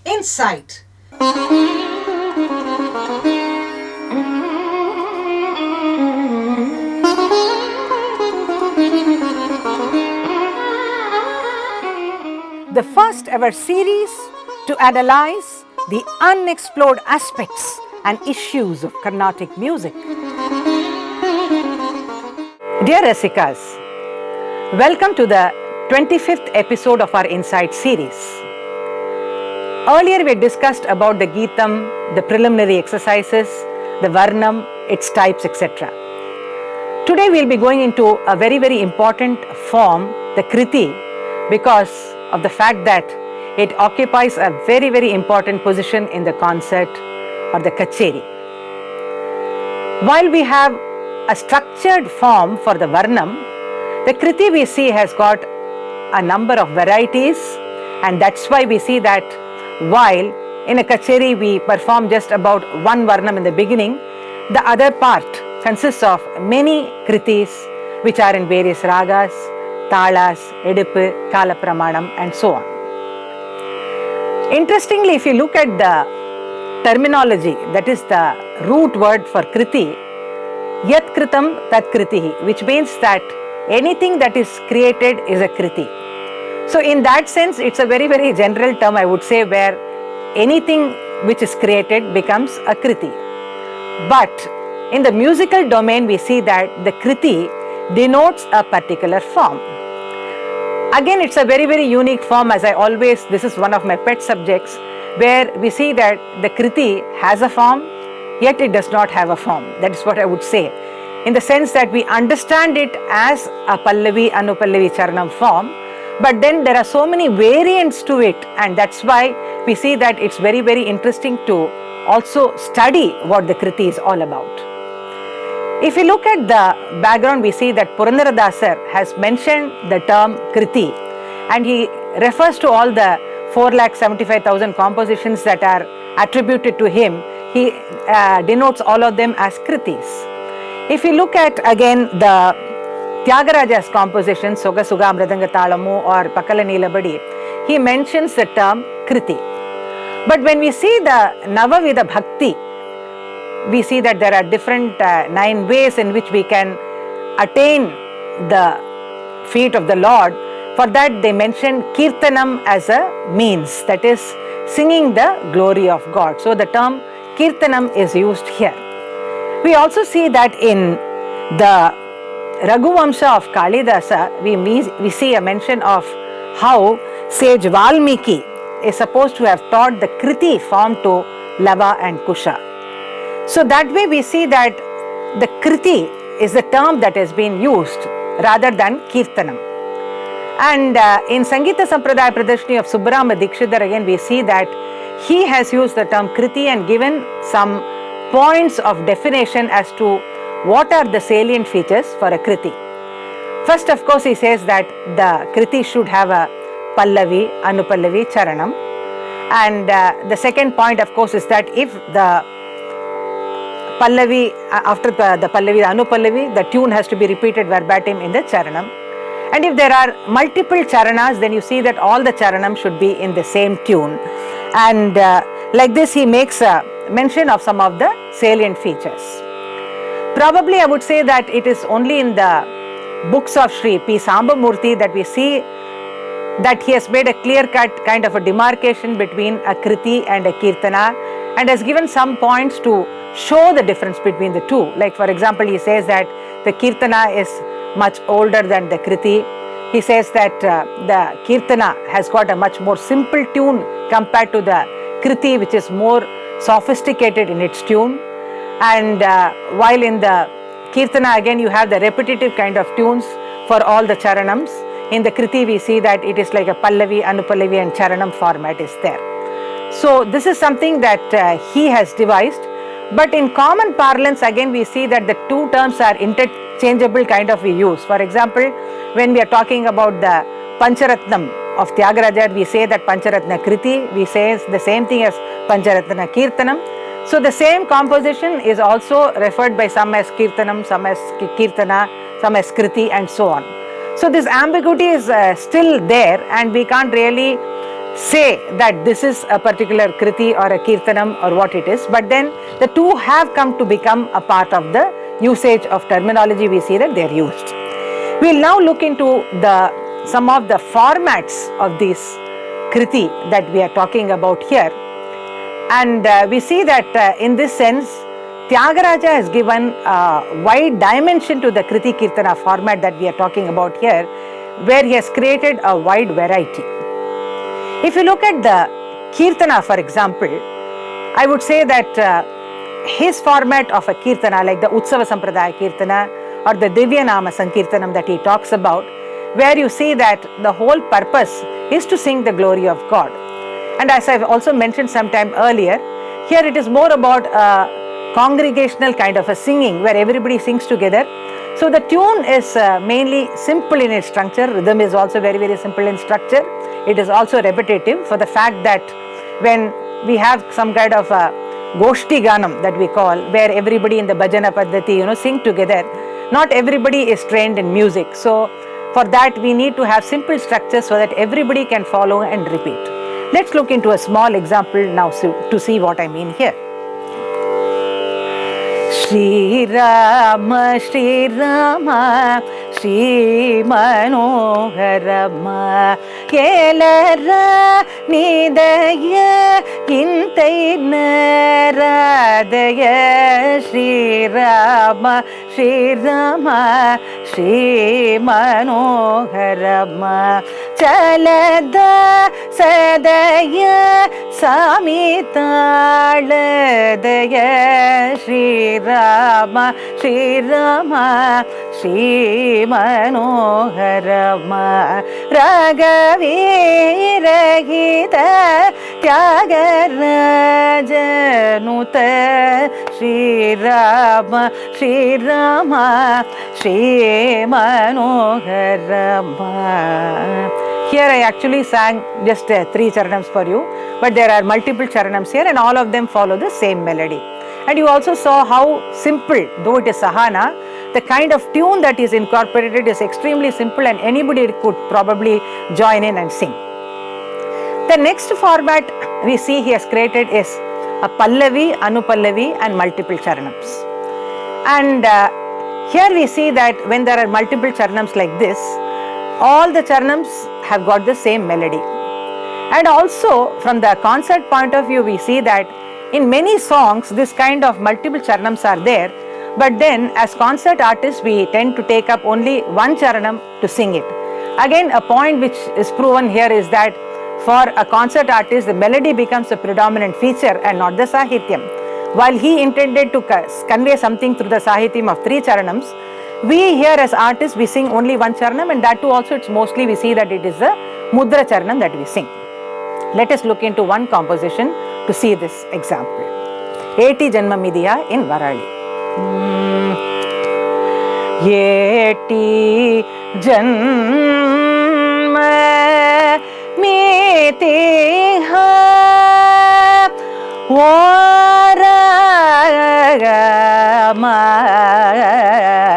Insight. The first ever series to analyze the unexplored aspects and issues of Carnatic music. Dear Rasikas, welcome to the 25th episode of our Insight series. Earlier we discussed about the Geetam, the preliminary exercises, the Varnam, its types, etc. Today we will be going into a very important form, the Kriti, because of the fact that it occupies a very important position in the concert or the Kacheri. While we have a structured form for the Varnam, the Kriti we see has got a number of varieties, and that's why we see that while in a Kacheri we perform just about one Varnam in the beginning, the other part consists of many Kritis which are in various ragas, talas, edipu, kalapramanam and so on. Interestingly, if you look at the terminology, that is the root word for Kriti, Yat Kritam Tat Kritihi, which means that anything that is created is a Kriti. So in that sense, it's a very general term, I would say, where anything which is created becomes a Kriti. But in the musical domain, we see that the Kriti denotes a particular form. Again, it's a very unique form, as I always, this is one of my pet subjects, where we see that the Kriti has a form, yet it does not have a form. That is what I would say. In the sense that we understand it as a Pallavi, Anupallavi, Charanam form, but then there are so many variants to it, and that's why we see that it's very interesting to also study what the Kriti is all about. If you look at the background, we see that Purandaradasar has mentioned the term Kriti, and he refers to all the 4,75,000 compositions that are attributed to him. He denotes all of them as Kritis. If you look at again the Tyagaraja's composition, Soga Suga Mridanga Talamu or Pakala Nilabadi, he mentions the term Kriti. But when we see the Navavida Bhakti, we see that there are different 9 ways in which we can attain the feet of the Lord. For that they mention Kirtanam as a means, that is singing the glory of God. So the term Kirtanam is used here. We also see that in the Raghuvamsha of Kalidasa, we see a mention of how sage Valmiki is supposed to have taught the Kriti form to Lava and Kusha. So that way we see that the Kriti is the term that has been used rather than Kirtanam. And in Sangeeta Sampradaya Pradarshini of Subbarama Dikshidhar, again we see that he has used the term Kriti and given some points of definition as to what are the salient features for a Kriti. First, of course, he says that the Kriti should have a Pallavi, Anupallavi, Charanam. And the second point, of course, is that if the Pallavi, after the Pallavi, the Anupallavi, the tune has to be repeated verbatim in the Charanam. And if there are multiple Charanas, then you see that all the Charanam should be in the same tune. And like this, he makes a mention of some of the salient features. Probably I would say that it is only in the books of Sri P. Sambamurthy that we see that he has made a clear-cut kind of a demarcation between a Kriti and a Kirtana, and has given some points to show the difference between the two. Like for example, he says that the Kirtana is much older than the Kriti. He says that the Kirtana has got a much more simple tune compared to the Kriti, which is more sophisticated in its tune. And while in the Kirtana again you have the repetitive kind of tunes for all the Charanams, in the Kriti we see that it is like a Pallavi, Anupallavi and Charanam format is there. So this is something that he has devised, but in common parlance again we see that the two terms are interchangeable kind of we use. For example, when we are talking about the Pancharatnam of Tyagaraja, we say that Pancharatna Kriti, we say the same thing as Pancharatna Kirtanam. So the same composition is also referred by some as Kirtanam, some as Kirtana, some as Kriti, and so on. So this ambiguity is still there, and we can't really say that this is a particular Kriti or a Kirtanam or what it is, but then the two have come to become a part of the usage of terminology. We see that they are used. We'll now look into some of the formats of this Kriti that we are talking about here, and we see that in this sense Tyagaraja has given a wide dimension to the Kriti Kirtana format that we are talking about here, where he has created a wide variety. If you look at the Kirtana, for example, I would say that his format of a Kirtana, like the Utsava Sampradaya Kirtana or the Divya Nama Sankirtanam that he talks about, where you see that the whole purpose is to sing the glory of God. And as I've also mentioned sometime earlier, here it is more about a congregational kind of a singing where everybody sings together. So the tune is mainly simple in its structure. Rhythm is also very, very simple in structure. It is also repetitive, for the fact that when we have some kind of a Goshti Ganam that we call, where everybody in the Bhajana Paddhati, sing together, not everybody is trained in music. So for that we need to have simple structure so that everybody can follow and repeat. Let's look into a small example now to see what I mean here. Shri Rama, Shri Rama, Shri Manoharama, Kelara Nidaya Intai Naradaya, Shri Rama, Shri Rama, Shri Manoharama, Chalada Sadaya Samitaladaya, Shri Rama, Shri Rama, Shri Manoharama, Ragaviragita Tyagarajanuta, Shri Rama, Shri Rama, Shri Manoharama. Here I actually sang just 3 charanams for you, but there are multiple charanams here and all of them follow the same melody. And you also saw how simple, though it is Sahana, the kind of tune that is incorporated is extremely simple and anybody could probably join in and sing. The next format we see he has created is a Pallavi, Anupallavi and multiple charanams. And here we see that when there are multiple charanams like this, all the charanams have got the same melody. And also from the concert point of view, we see that in many songs this kind of multiple charanams are there, but then as concert artists we tend to take up only one charanam to sing it. Again, a point which is proven here is that for a concert artist the melody becomes a predominant feature and not the sahityam. While he intended to convey something through the sahityam of 3 charanams, we here as artists we sing only one charanam, and that too also it's mostly we see that it is a mudra charanam that we sing. Let us look into one composition to see this example. Eti Janmamidiya in Varali. Eti Janmamidiya Varama,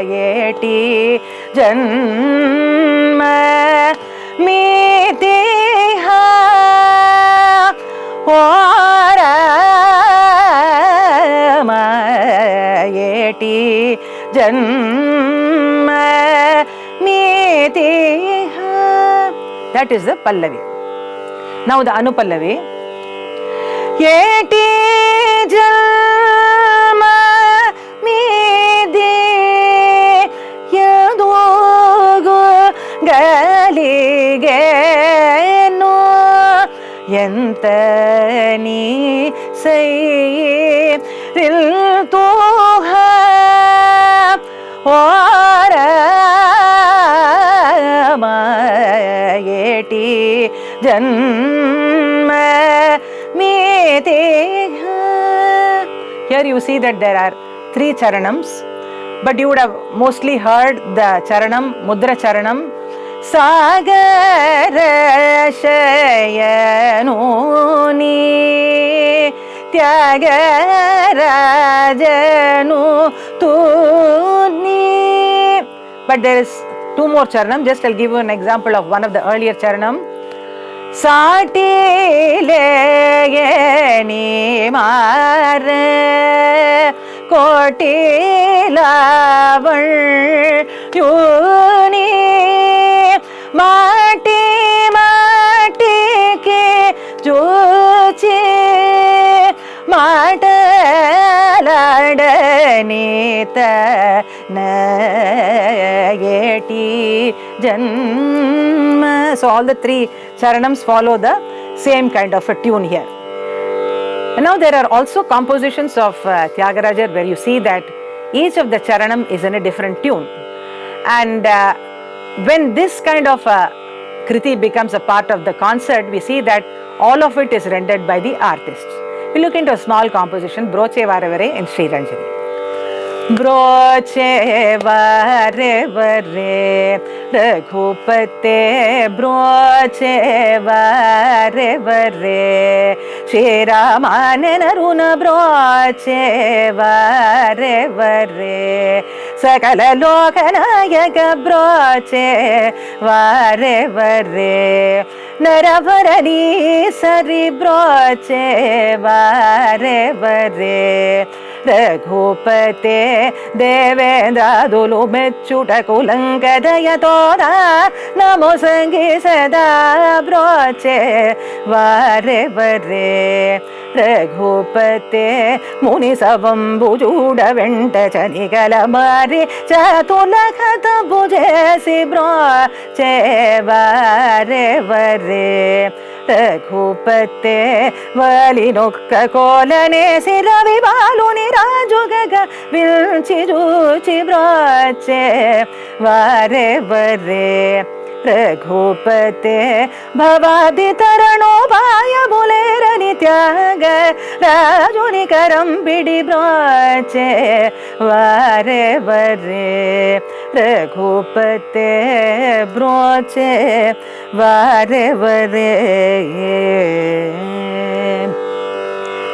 Eti Janmamidiya Varama, Eti Janmamidiya. That is the Pallavi. Now the Anupallavi. Eti Janmamidiya Dogu Galigenu Yentani Sayriltuha Varama, Eti Janmamidiya. Here you see that there are 3 charanams. but you would have mostly heard the charanam, mudra charanam. Sagara shayanuni Tyagarajanu tuni. But there is two more charanam. Just I'll give you an example of one of the earlier charanam. Satileyeni mare kotilaval yuni mati mati ke juchi mataladanita nayeti janma. So all the three charanams follow the same kind of a tune here. And now there are also compositions of Tyagaraja where you see that each of the charanam is in a different tune. And when this kind of kriti becomes a part of the concert, we see that all of it is rendered by the artists. We look into a small composition, Broche Varevare in Sri Ranjani. Broche Varevare Raghupate Broche Varevare Shri Ramanenaruna Broche Varevare Sakala Lokanayaka Broche Varevare Naravarani Sari Broche Varevare Raghupate Devendra Dulu Mechuta Kulangadaya Toda Namo Sangi Sada Broche Varevare Raghupate Muni Savam Bujuda Venta Chanikala Mari Chatulakata Bujesi Broche Varevare Raghupate Valinukka Kolane Siravi Baluni Rajugaga Vilchi Juchi Broche Varevare Raghupate Bhavadi Tarano Bhaya Bulera Nityaga Rajuni Karambidi Broche Varevare Raghupate Broche Varevare.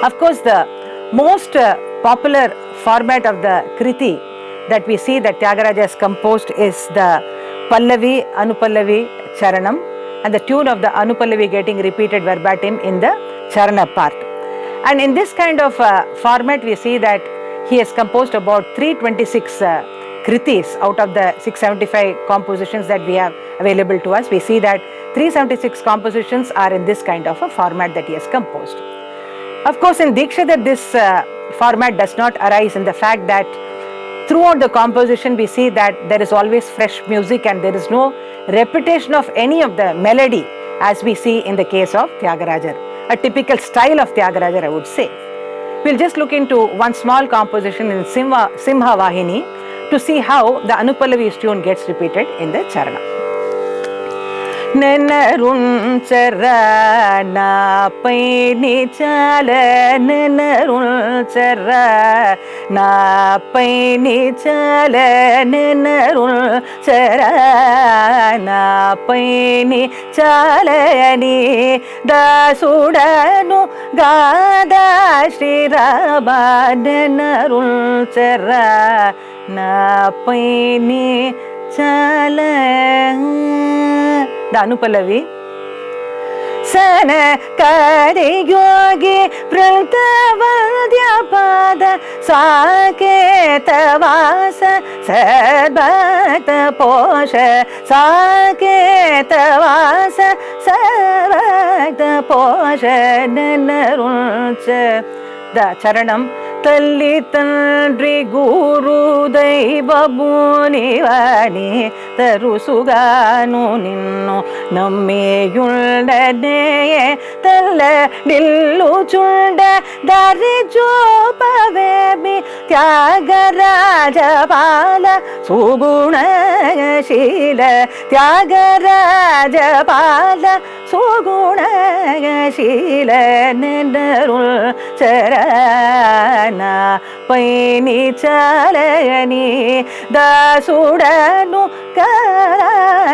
Of course, the most popular format of the kriti that we see that Tyagaraja has composed is the Pallavi, Anupallavi, Charanam, and the tune of the Anupallavi getting repeated verbatim in the Charana part. And in this kind of format, we see that he has composed about 326 kritis out of the 675 compositions that we have available to us. We see that 376 compositions are in this kind of a format that he has composed. Of course, in Dikshidhar, this format does not arise in the fact that throughout the composition we see that there is always fresh music and there is no repetition of any of the melody as we see in the case of Tyagaraja, a typical style of Tyagaraja, I would say. We'll just look into one small composition in Simha Vahini to see how the Anupallavi's tune gets repeated in the Charana. Nenarun chara na paini chala nenarun chara na paini chala nenarun chara na paini chala ni dasudanu gada Shri Rama nenarun chara na paini chala. The Anupallavi. Sana Kari Yogi Prantavadya Pada Saketa Vasa Sadbhakta Posha Saketa Vasa Sadbhakta Posha Nenaruncha. The Charanam. Talli Tandri Guru Daivabuni Vani Tarusuganu Ninnu Nammeyuldane Talla Dillu Chulda Darijopavemi Tyagaraja Pala Suguna Shila Tyagaraja Pala சுகுணசீலனருள் Sarana பைனி Salani தாசுடனு காசிரபனருள்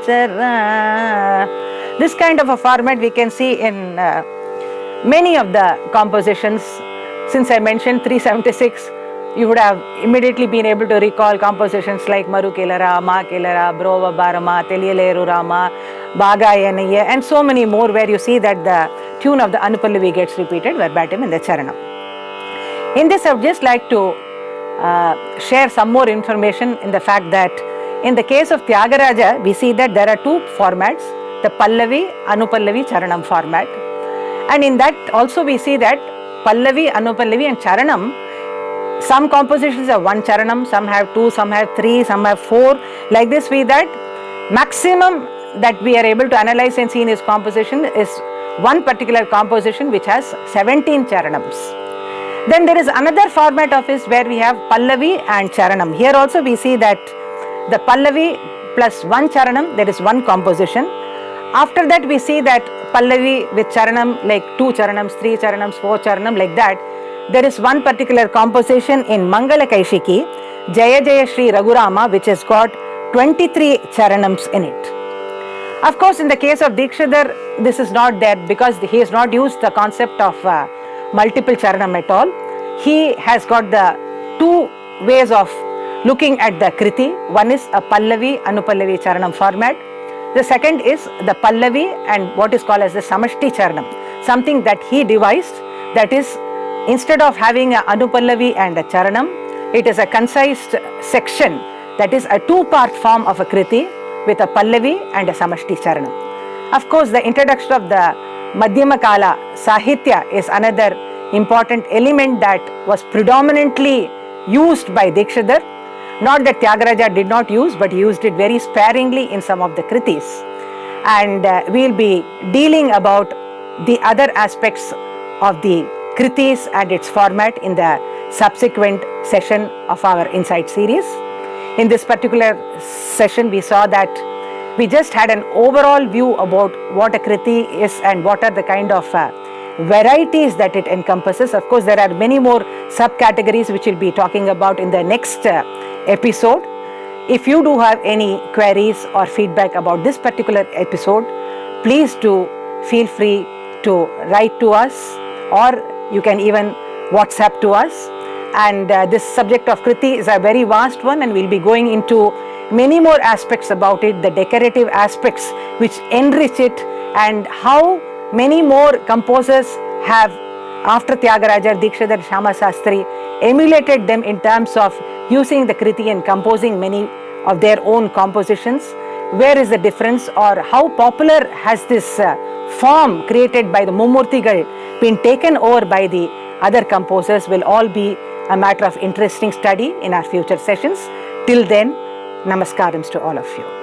Sarana. This kind of a format we can see in many of the compositions. Since I mentioned 376, you would have immediately been able to recall compositions like Maru Kelara, Ma Kelara, Brova Barama, Teliyaleru Rama, Bhagayaniya, and so many more, where you see that the tune of the Anupallavi gets repeated verbatim in the Charanam. In this, I would just like to share some more information in the fact that in the case of Tyagaraja, we see that there are two formats, the Pallavi, Anupallavi, Charanam format. And in that also we see that Pallavi, Anupallavi and Charanam, some compositions have one Charanam, some have two, some have three, some have four. Like this, we that maximum that we are able to analyze and see in his composition is one particular composition which has 17 Charanams. Then there is another format of his where we have Pallavi and Charanam. Here also we see that the Pallavi plus one Charanam, there is one composition. After that we see that Pallavi with Charanam, like 2 Charanams, 3 Charanams, 4 Charanam, like that. There is one particular composition in Mangala Kaishiki, Jaya Jaya Shri Raghurama, which has got 23 Charanams in it. Of course, in the case of Dikshidhar, this is not there because he has not used the concept of multiple Charanam at all. He has got the two ways of looking at the Kriti. One is a Pallavi, Anupallavi Charanam format. The second is the Pallavi and what is called as the Samashti Charanam, something that he devised, that is, instead of having a Anupallavi and a Charanam, it is a concise section, that is a two-part form of a Kriti with a Pallavi and a Samashti Charanam. Of course, the introduction of the Madhyama Kala Sahitya is another important element that was predominantly used by Dikshidhar. Not that Tyagaraja did not use, but he used it very sparingly in some of the Kritis. And we'll be dealing about the other aspects of the Kritis and its format in the subsequent session of our Insight series. In this particular session, we saw that we just had an overall view about what a Kriti is and what are the kind of varieties that it encompasses. Of course, there are many more subcategories which we'll be talking about in the next episode. If you do have any queries or feedback about this particular episode, please do feel free to write to us, or you can even WhatsApp to us. And this subject of Kriti is a very vast one, and we'll be going into many more aspects about it, the decorative aspects which enrich it, and how many more composers have, after Tyagaraja, Dikshidhar, Shyama Sastri, emulated them in terms of using the Kriti and composing many of their own compositions. Where is the difference, or how popular has this form created by the Mummurtigal been taken over by the other composers, will all be a matter of interesting study in our future sessions. Till then, namaskarams to all of you.